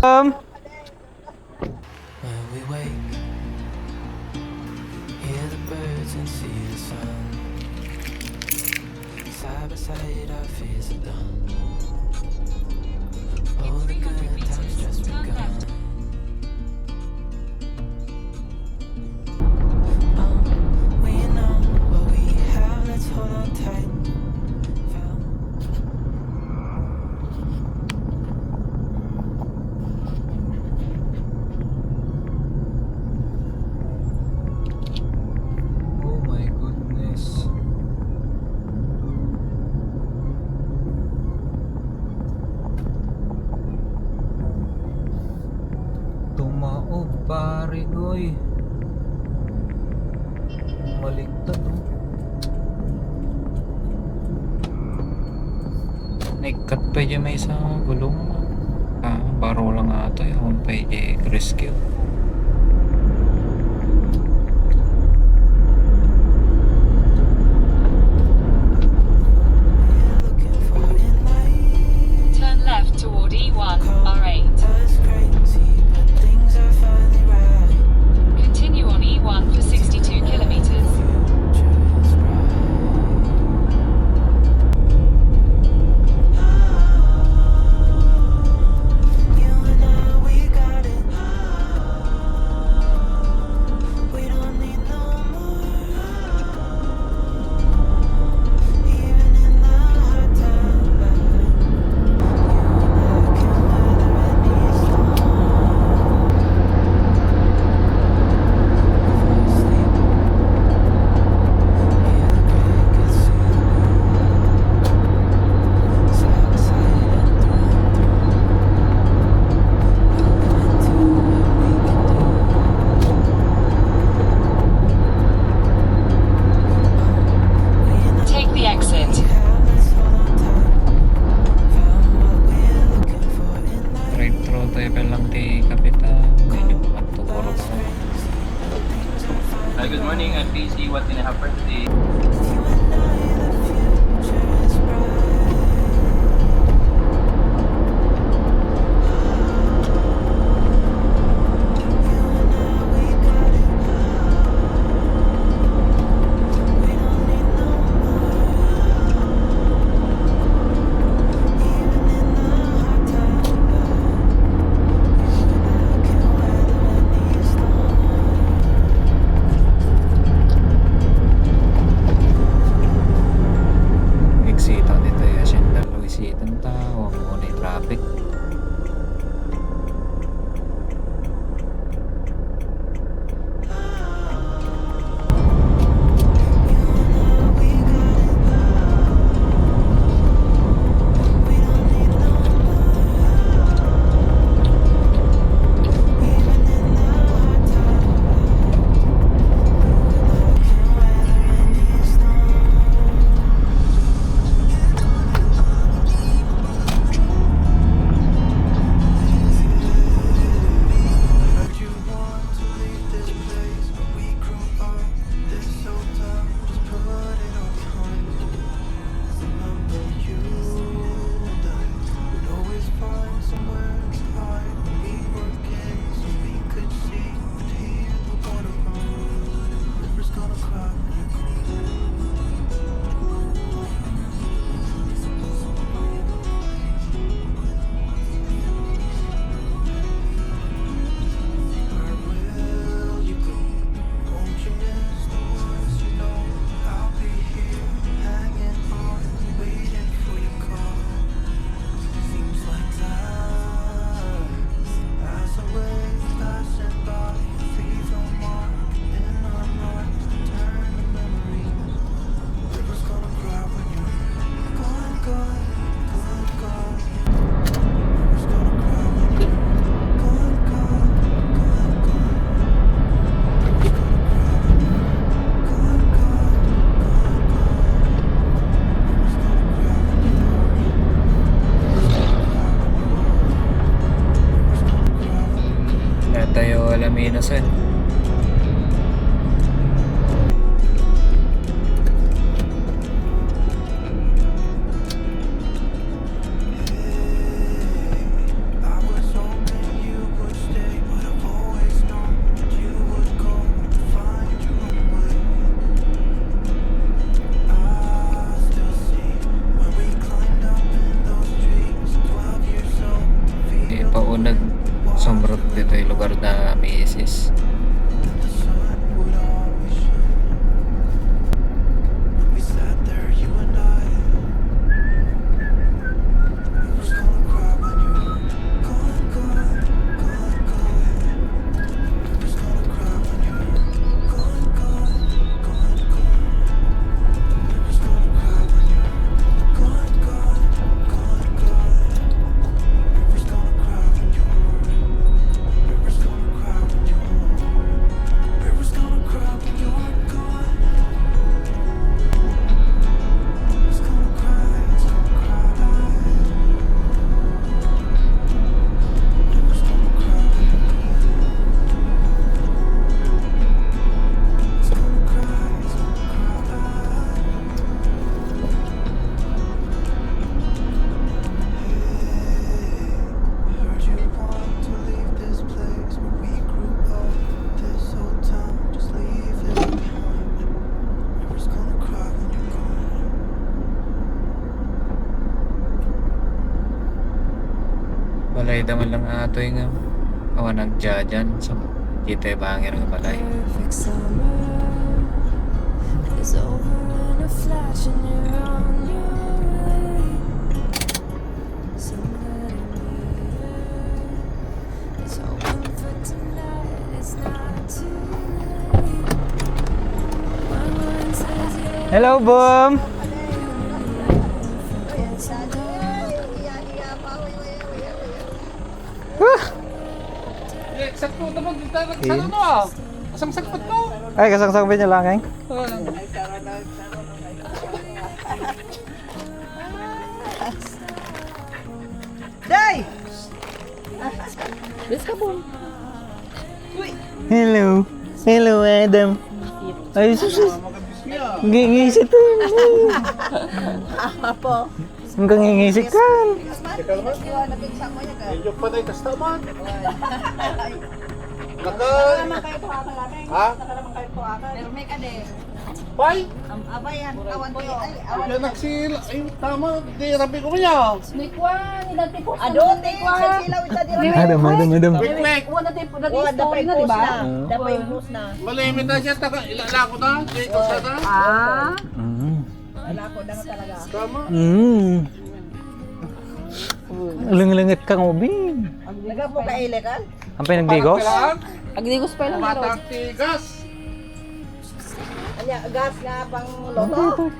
When we wake, hear the birds and see the sun. Side by side our fears are done. All the good times just begun. We know what we have, let's hold on tight. Pare, oy. Maligtad, oh. Naikat pa dyan may isang gulong. Baro lang ata yun. Pwede rescue. Turn left toward E1, R8. Continue on E1 for 62 kilometers. Good morning, I'm PC. What can I have for today? Pwede man lang ato yung awan nagdyan. So, kita yung bangir ng balay. Perfect summer is over in a flash and you're on your way. So let me it's open for tonight. It's not too late. My mind says yes. Hello, Boom! Sakto naman dito sa ano ah. Asang sakpat ko. Ay, kasang-sang ba niya lang, eh? Day! Bis ka po. Hello. Hello, Adam. Ay, susus. Ngingisik ka. Apo. Hanggang ngingisik ka. Yung panay kastaman. Naman kayo po ata lamang. Ha? Naman kayo po ata. Pero may kade. Pay? Abayan, awan ko ay awan. Yan nagsila. Ay, tama. Di, rabi ko niya. Adote, sa silaw isa di rin. Madam. Quick. Wala dapay post na. Dapay post na. Malimit na siya. Ilala ko na. Di ko sa na. Wala ko na nga talaga. Tama. Lang-langit kang ubing. Naga po ka ilegal? Ang pinagdigos? Agdigos pa lang. Matang tigas. Anya gas nga pang loto.